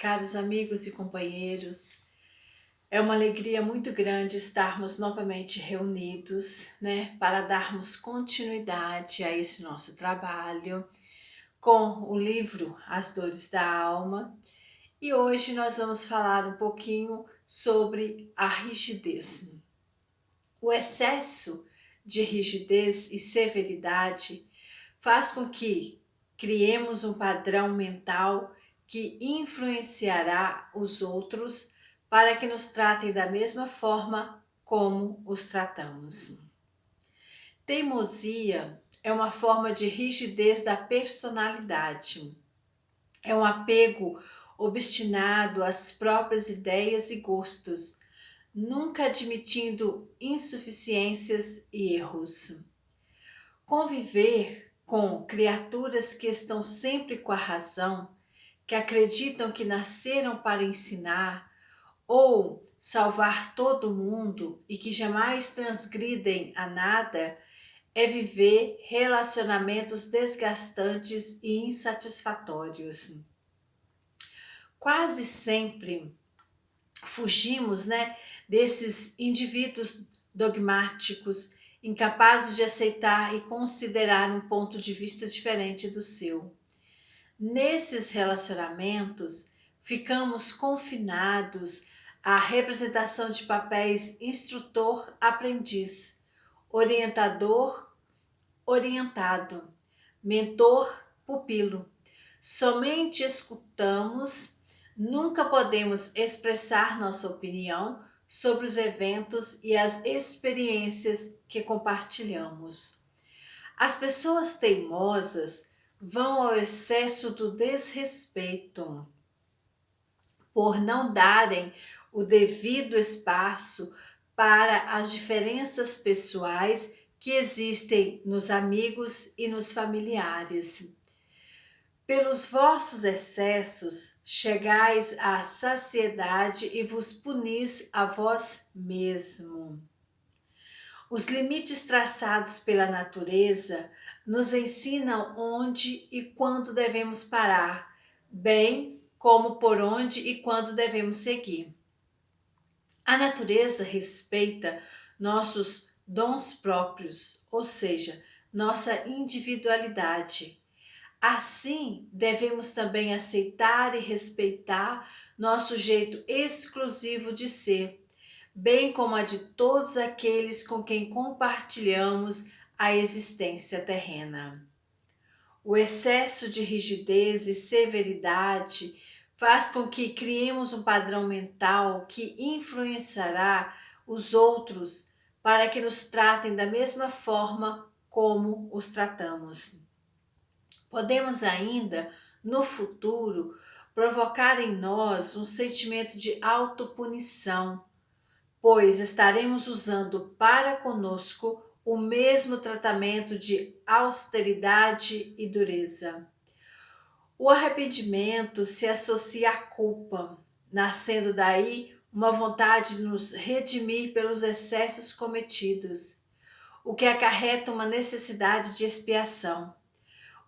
Caros amigos e companheiros, é uma alegria muito grande estarmos novamente reunidos, né, para darmos continuidade a esse nosso trabalho com o livro As Dores da Alma. E hoje nós vamos falar um pouquinho sobre a rigidez. O excesso de rigidez e severidade faz com que criemos um padrão mental que influenciará os outros para que nos tratem da mesma forma como os tratamos. Teimosia é uma forma de rigidez da personalidade. É um apego obstinado às próprias ideias e gostos, nunca admitindo insuficiências e erros. Conviver com criaturas que estão sempre com a razão, que acreditam que nasceram para ensinar ou salvar todo mundo e que jamais transgridem a nada, é viver relacionamentos desgastantes e insatisfatórios. Quase sempre fugimos, desses indivíduos dogmáticos, incapazes de aceitar e considerar um ponto de vista diferente do seu. Nesses relacionamentos, ficamos confinados à representação de papéis instrutor-aprendiz, orientador-orientado, mentor-pupilo. Somente escutamos, nunca podemos expressar nossa opinião sobre os eventos e as experiências que compartilhamos. As pessoas teimosas vão ao excesso do desrespeito, por não darem o devido espaço para as diferenças pessoais que existem nos amigos e nos familiares. Pelos vossos excessos chegais à saciedade e vos punis a vós mesmo. Os limites traçados pela natureza nos ensinam onde e quando devemos parar, bem como por onde e quando devemos seguir. A natureza respeita nossos dons próprios, ou seja, nossa individualidade. Assim, devemos também aceitar e respeitar nosso jeito exclusivo de ser, bem como a de todos aqueles com quem compartilhamos a existência terrena. O excesso de rigidez e severidade faz com que criemos um padrão mental que influenciará os outros para que nos tratem da mesma forma como os tratamos. Podemos ainda, no futuro, provocar em nós um sentimento de autopunição, pois estaremos usando para conosco o mesmo tratamento de austeridade e dureza. O arrependimento se associa à culpa, nascendo daí uma vontade de nos redimir pelos excessos cometidos, o que acarreta uma necessidade de expiação.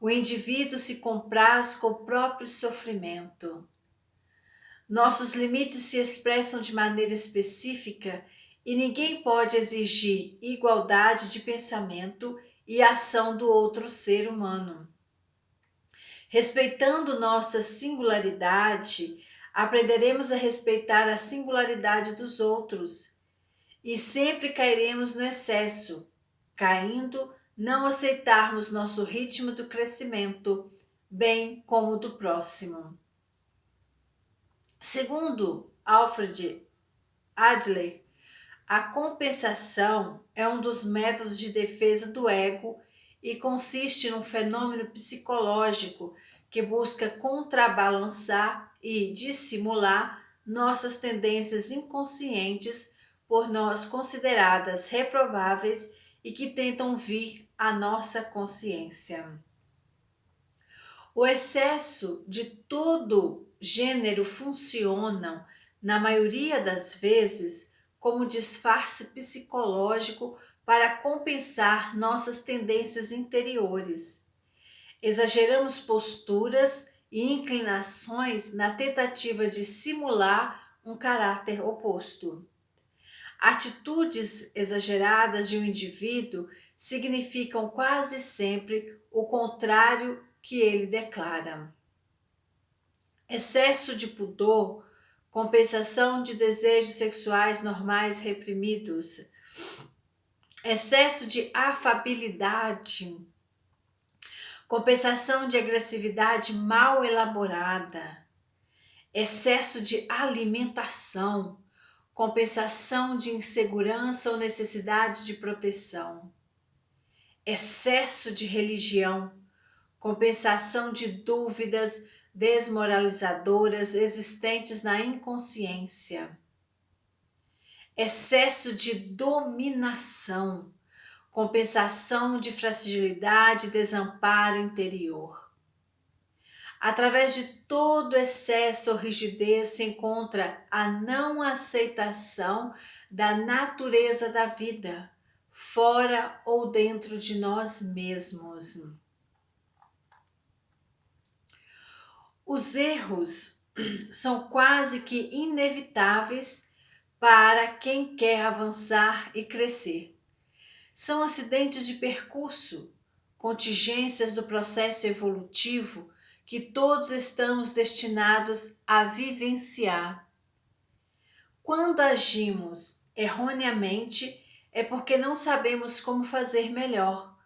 O indivíduo se compraz com o próprio sofrimento. Nossos limites se expressam de maneira específica e ninguém pode exigir igualdade de pensamento e ação do outro ser humano. Respeitando nossa singularidade, aprenderemos a respeitar a singularidade dos outros e sempre cairemos no excesso, caindo não aceitarmos nosso ritmo do crescimento, bem como o do próximo. Segundo Alfred Adler, a compensação é um dos métodos de defesa do ego e consiste num fenômeno psicológico que busca contrabalançar e dissimular nossas tendências inconscientes por nós consideradas reprováveis e que tentam vir à nossa consciência. O excesso de todo gênero funciona, na maioria das vezes, como disfarce psicológico para compensar nossas tendências interiores. Exageramos posturas e inclinações na tentativa de simular um caráter oposto. Atitudes exageradas de um indivíduo significam quase sempre o contrário que ele declara. Excesso de pudor, compensação de desejos sexuais normais reprimidos, excesso de afabilidade, compensação de agressividade mal elaborada, excesso de alimentação, compensação de insegurança ou necessidade de proteção, excesso de religião, compensação de dúvidas desmoralizadoras existentes na inconsciência, excesso de dominação, compensação de fragilidade e desamparo interior. Através de todo excesso ou rigidez se encontra a não aceitação da natureza da vida, fora ou dentro de nós mesmos. Os erros são quase que inevitáveis para quem quer avançar e crescer. São acidentes de percurso, contingências do processo evolutivo que todos estamos destinados a vivenciar. Quando agimos erroneamente, é porque não sabemos como fazer melhor.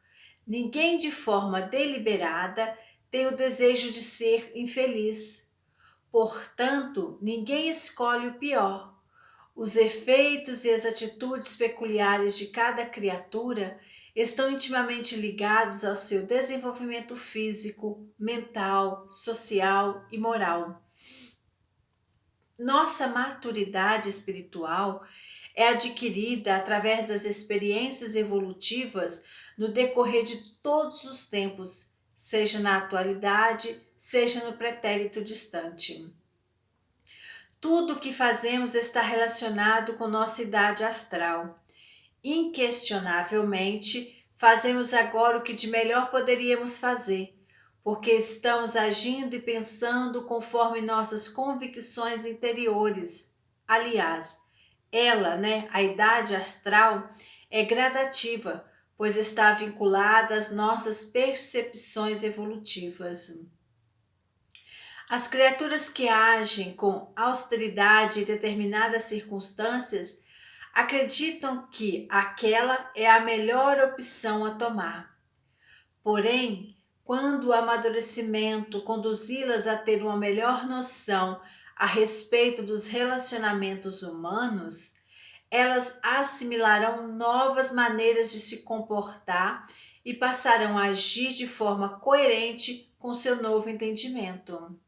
Ninguém de forma deliberada tem o desejo de ser infeliz. Portanto, ninguém escolhe o pior. Os efeitos e as atitudes peculiares de cada criatura estão intimamente ligados ao seu desenvolvimento físico, mental, social e moral. Nossa maturidade espiritual é adquirida através das experiências evolutivas no decorrer de todos os tempos, seja na atualidade, seja no pretérito distante. Tudo o que fazemos está relacionado com nossa idade astral. Inquestionavelmente, fazemos agora o que de melhor poderíamos fazer, porque estamos agindo e pensando conforme nossas convicções interiores. Aliás, a idade astral, é gradativa, pois está vinculada às nossas percepções evolutivas. As criaturas que agem com austeridade em determinadas circunstâncias acreditam que aquela é a melhor opção a tomar. Porém, quando o amadurecimento conduzi-las a ter uma melhor noção a respeito dos relacionamentos humanos, elas assimilarão novas maneiras de se comportar e passarão a agir de forma coerente com seu novo entendimento.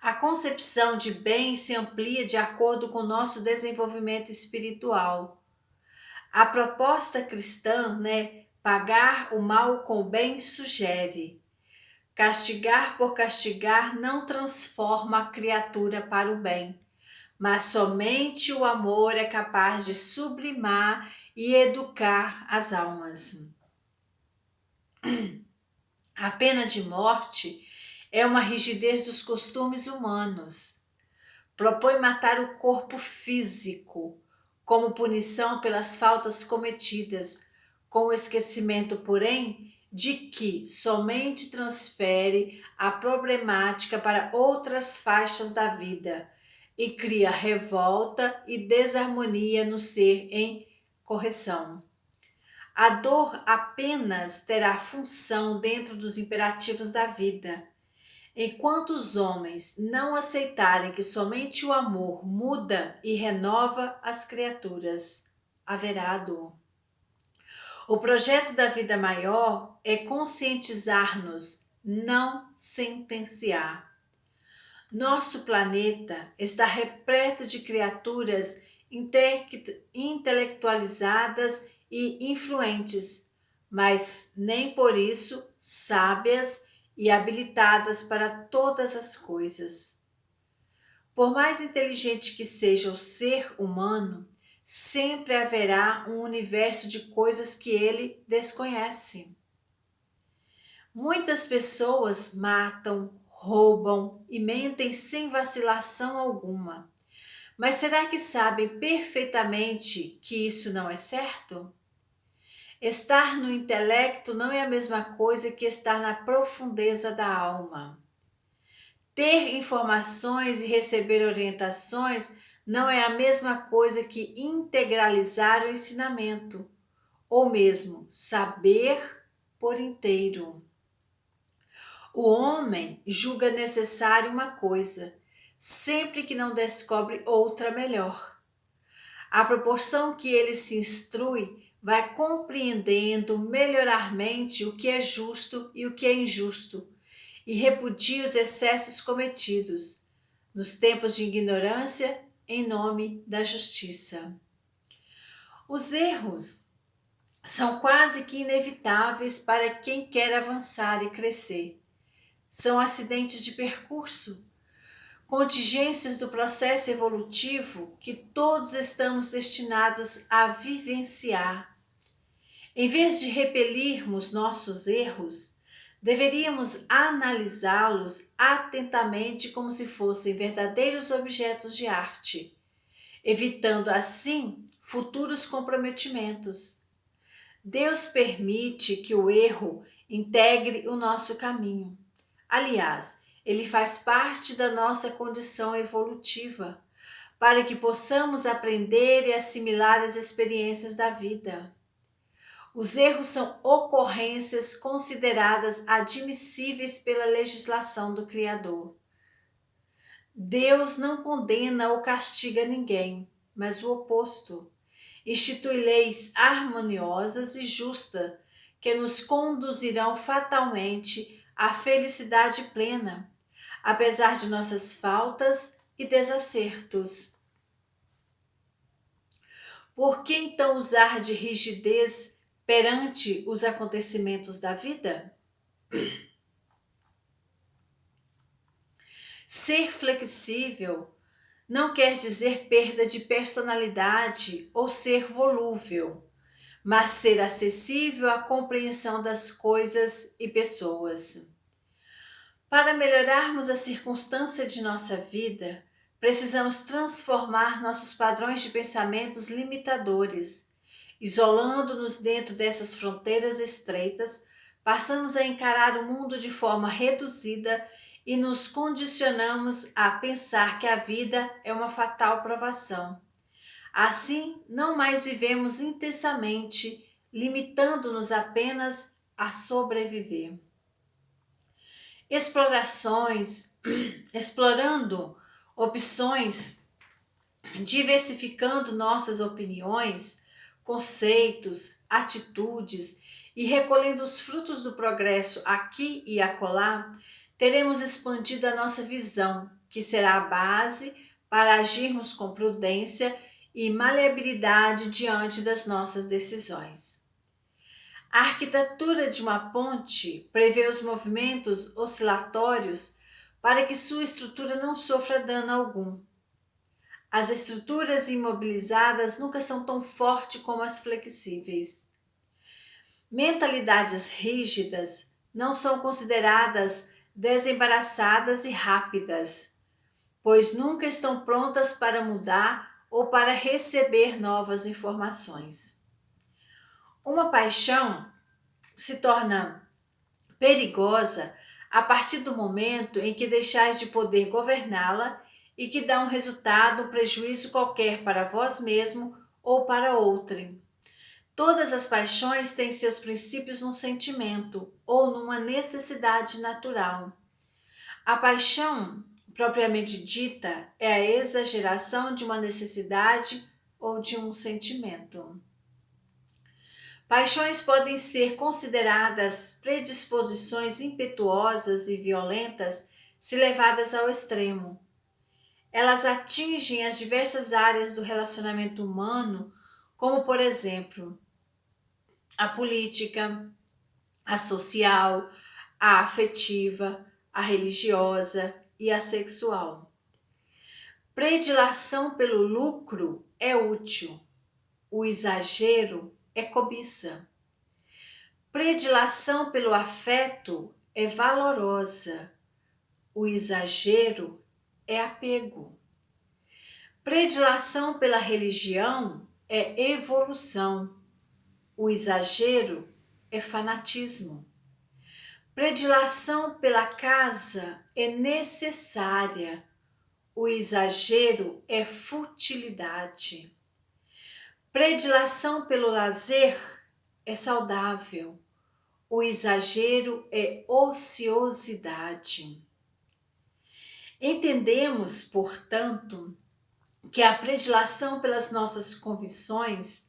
A concepção de bem se amplia de acordo com o nosso desenvolvimento espiritual. A proposta cristã, pagar o mal com o bem sugere. Castigar por castigar não transforma a criatura para o bem, mas somente o amor é capaz de sublimar e educar as almas. A pena de morte é uma rigidez dos costumes humanos. Propõe matar o corpo físico, como punição pelas faltas cometidas, com o esquecimento, porém, de que somente transfere a problemática para outras faixas da vida e cria revolta e desarmonia no ser em correção. A dor apenas terá função dentro dos imperativos da vida. Enquanto os homens não aceitarem que somente o amor muda e renova as criaturas, haverá dor. O projeto da vida maior é conscientizar-nos, não sentenciar. Nosso planeta está repleto de criaturas intelectualizadas e influentes, mas nem por isso sábias e habilitadas para todas as coisas. Por mais inteligente que seja o ser humano, sempre haverá um universo de coisas que ele desconhece. Muitas pessoas matam, roubam e mentem sem vacilação alguma. Mas será que sabem perfeitamente que isso não é certo? Estar no intelecto não é a mesma coisa que estar na profundeza da alma. Ter informações e receber orientações não é a mesma coisa que integralizar o ensinamento, ou mesmo saber por inteiro. O homem julga necessário uma coisa, sempre que não descobre outra melhor. À proporção que ele se instrui, vai compreendendo melhorarmente o que é justo e o que é injusto, e repudia os excessos cometidos, nos tempos de ignorância, em nome da justiça. Os erros são quase que inevitáveis para quem quer avançar e crescer. São acidentes de percurso, contingências do processo evolutivo que todos estamos destinados a vivenciar. Em vez de repelirmos nossos erros, deveríamos analisá-los atentamente como se fossem verdadeiros objetos de arte, evitando assim futuros comprometimentos. Deus permite que o erro integre o nosso caminho. Aliás, ele faz parte da nossa condição evolutiva, para que possamos aprender e assimilar as experiências da vida. Os erros são ocorrências consideradas admissíveis pela legislação do Criador. Deus não condena ou castiga ninguém, mas o oposto. Institui leis harmoniosas e justas que nos conduzirão fatalmente à felicidade plena, apesar de nossas faltas e desacertos. Por que então usar de rigidez perante os acontecimentos da vida? Ser flexível não quer dizer perda de personalidade ou ser volúvel, mas ser acessível à compreensão das coisas e pessoas. Para melhorarmos a circunstância de nossa vida, precisamos transformar nossos padrões de pensamentos limitadores. Isolando-nos dentro dessas fronteiras estreitas, passamos a encarar o mundo de forma reduzida e nos condicionamos a pensar que a vida é uma fatal provação. Assim, não mais vivemos intensamente, limitando-nos apenas a sobreviver. Explorando opções, diversificando nossas opiniões, conceitos, atitudes e recolhendo os frutos do progresso aqui e acolá, teremos expandido a nossa visão, que será a base para agirmos com prudência e maleabilidade diante das nossas decisões. A arquitetura de uma ponte prevê os movimentos oscilatórios para que sua estrutura não sofra dano algum. As estruturas imobilizadas nunca são tão fortes como as flexíveis. Mentalidades rígidas não são consideradas desembaraçadas e rápidas, pois nunca estão prontas para mudar ou para receber novas informações. Uma paixão se torna perigosa a partir do momento em que deixais de poder governá-la e que dá um resultado, um prejuízo qualquer para vós mesmo ou para outrem. Todas as paixões têm seus princípios num sentimento ou numa necessidade natural. A paixão, propriamente dita, é a exageração de uma necessidade ou de um sentimento. Paixões podem ser consideradas predisposições impetuosas e violentas se levadas ao extremo. Elas atingem as diversas áreas do relacionamento humano, como, por exemplo, a política, a social, a afetiva, a religiosa e a sexual. Predilação pelo lucro é útil, o exagero é cobiça. Predilação pelo afeto é valorosa, O exagero é apego. Predileção pela religião é evolução. O exagero é fanatismo. Predileção pela casa é necessária. O exagero é futilidade. Predileção pelo lazer é saudável. O exagero é ociosidade. Entendemos, portanto, que a predileção pelas nossas convicções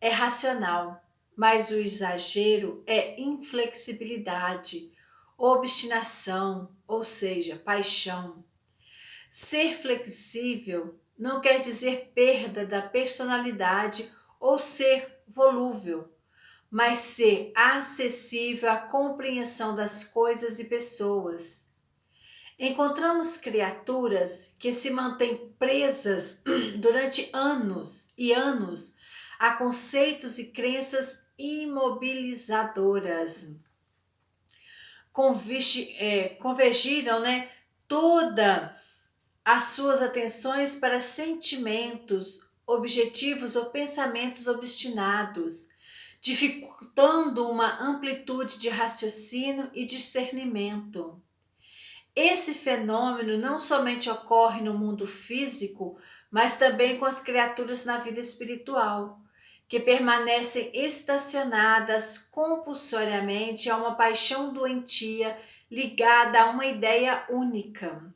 é racional, mas o exagero é inflexibilidade, obstinação, ou seja, paixão. Ser flexível não quer dizer perda da personalidade ou ser volúvel, mas ser acessível à compreensão das coisas e pessoas. Encontramos criaturas que se mantêm presas durante anos e anos a conceitos e crenças imobilizadoras. Convergiram, toda as suas atenções para sentimentos, objetivos ou pensamentos obstinados, dificultando uma amplitude de raciocínio e discernimento. Esse fenômeno não somente ocorre no mundo físico, mas também com as criaturas na vida espiritual, que permanecem estacionadas compulsoriamente a uma paixão doentia ligada a uma ideia única.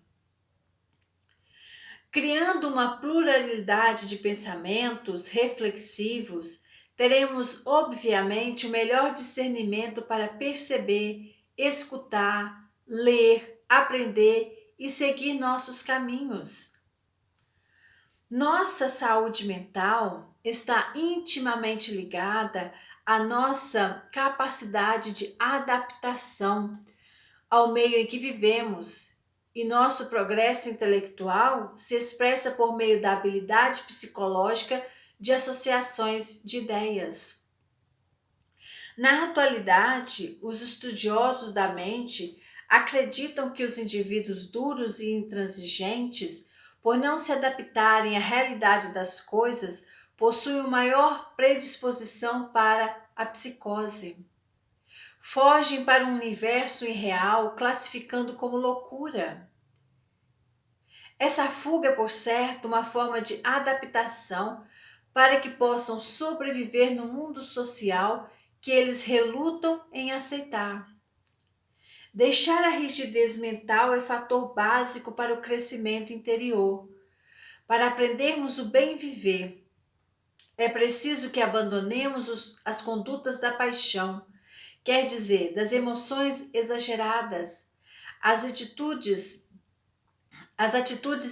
Criando uma pluralidade de pensamentos reflexivos, teremos obviamente o melhor discernimento para perceber, escutar, ler, aprender e seguir nossos caminhos. Nossa saúde mental está intimamente ligada à nossa capacidade de adaptação ao meio em que vivemos, e nosso progresso intelectual se expressa por meio da habilidade psicológica de associações de ideias. Na atualidade, os estudiosos da mente acreditam que os indivíduos duros e intransigentes, por não se adaptarem à realidade das coisas, possuem maior predisposição para a psicose. Fogem para um universo irreal, classificando como loucura. Essa fuga é, por certo, uma forma de adaptação para que possam sobreviver no mundo social que eles relutam em aceitar. Deixar a rigidez mental é fator básico para o crescimento interior. Para aprendermos o bem viver, é preciso que abandonemos as condutas da paixão, quer dizer, das emoções exageradas, as atitudes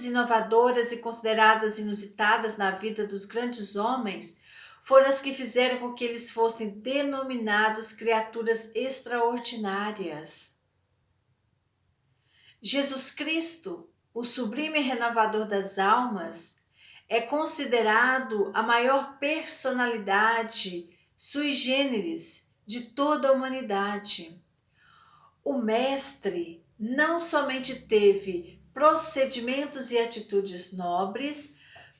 inovadoras e consideradas inusitadas na vida dos grandes homens foram as que fizeram com que eles fossem denominados criaturas extraordinárias. Jesus Cristo, o sublime renovador das almas, é considerado a maior personalidade sui generis de toda a humanidade. O Mestre não somente teve procedimentos e atitudes nobres,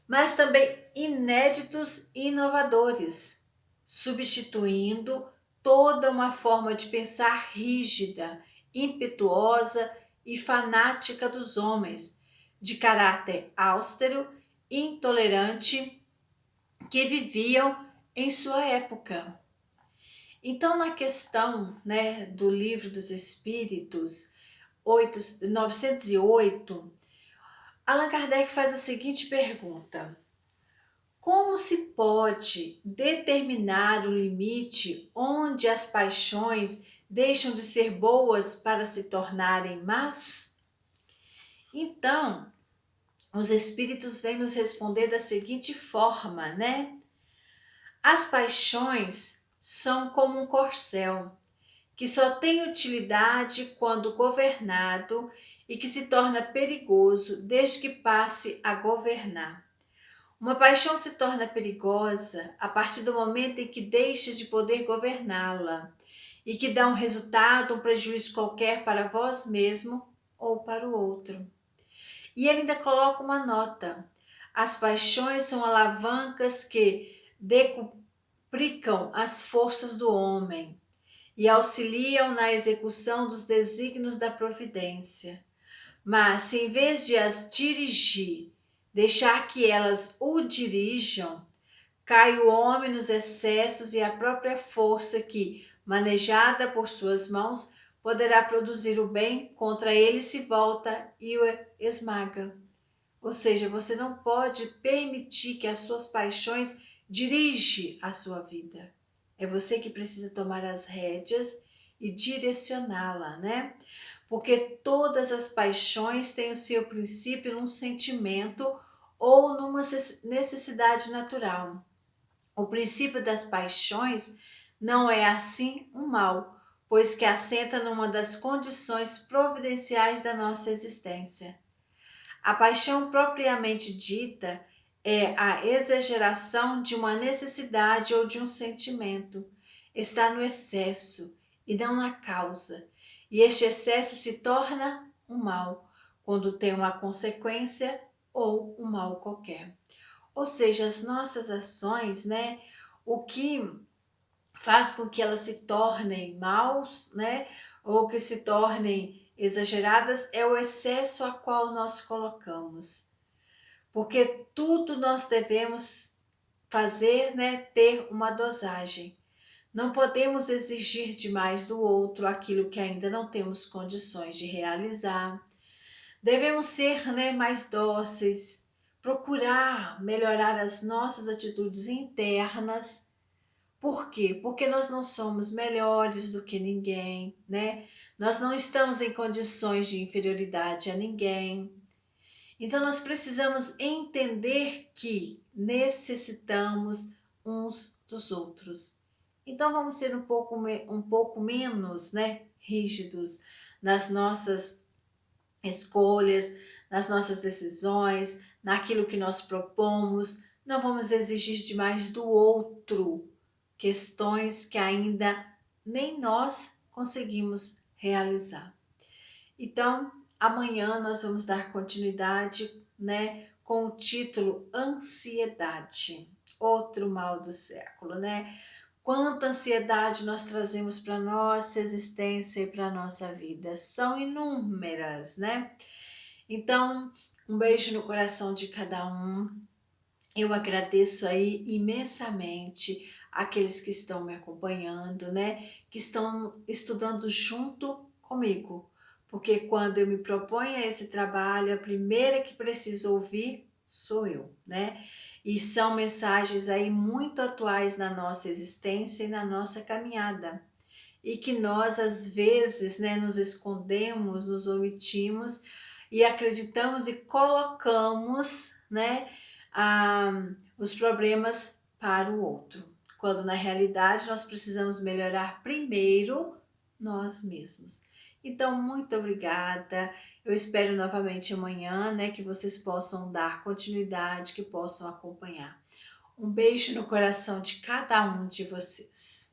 mas também inéditos e inovadores, substituindo toda uma forma de pensar rígida, impetuosa e fanática dos homens, de caráter austero e intolerante, que viviam em sua época. Então, na questão, do Livro dos Espíritos, 908, Allan Kardec faz a seguinte pergunta: como se pode determinar o limite onde as paixões deixam de ser boas para se tornarem más? Então, os Espíritos vêm nos responder da seguinte forma, As paixões são como um corcel, que só tem utilidade quando governado e que se torna perigoso desde que passe a governar. Uma paixão se torna perigosa a partir do momento em que deixa de poder governá-la e que dá um resultado, um prejuízo qualquer para vós mesmo ou para o outro. E ele ainda coloca uma nota: as paixões são alavancas que decuplicam as forças do homem e auxiliam na execução dos desígnios da providência. Mas, se em vez de as dirigir, deixar que elas o dirijam, cai o homem nos excessos e a própria força que, manejada por suas mãos, poderá produzir o bem, contra ele se volta e o esmaga. Ou seja, você não pode permitir que as suas paixões dirigem a sua vida. É você que precisa tomar as rédeas e direcioná-la, né? Porque todas as paixões têm o seu princípio num sentimento ou numa necessidade natural. O princípio das paixões não é assim um mal, pois que assenta numa das condições providenciais da nossa existência. A paixão propriamente dita é a exageração de uma necessidade ou de um sentimento. Está no excesso e não na causa. E este excesso se torna um mal, quando tem uma consequência ou um mal qualquer. Ou seja, as nossas ações, né, o que faz com que elas se tornem maus, né, ou que se tornem exageradas é o excesso a qual nós colocamos. Porque tudo nós devemos fazer, né, ter uma dosagem. Não podemos exigir demais do outro aquilo que ainda não temos condições de realizar. Devemos ser, né, mais dóceis, procurar melhorar as nossas atitudes internas. Por quê? Porque nós não somos melhores do que ninguém, né? Nós não estamos em condições de inferioridade a ninguém. Então nós precisamos entender que necessitamos uns dos outros. Então vamos ser um pouco menos, né, rígidos nas nossas escolhas, nas nossas decisões, naquilo que nós propomos. Não vamos exigir demais do outro questões que ainda nem nós conseguimos realizar. Então, amanhã nós vamos dar continuidade, né, com o título Ansiedade, outro mal do século, né? Quanta ansiedade nós trazemos para nossa existência e para nossa vida. São inúmeras, né? Então, um beijo no coração de cada um. Eu agradeço aí imensamente aqueles que estão me acompanhando, né? Que estão estudando junto comigo. Porque quando eu me proponho a esse trabalho, a primeira que precisa ouvir sou eu, né? E são mensagens aí muito atuais na nossa existência e na nossa caminhada. E que nós, às vezes, né, nos escondemos, nos omitimos e acreditamos e colocamos, né, os problemas para o outro. Quando na realidade nós precisamos melhorar primeiro nós mesmos. Então, muito obrigada. Eu espero novamente amanhã, né, que vocês possam dar continuidade, que possam acompanhar. Um beijo no coração de cada um de vocês.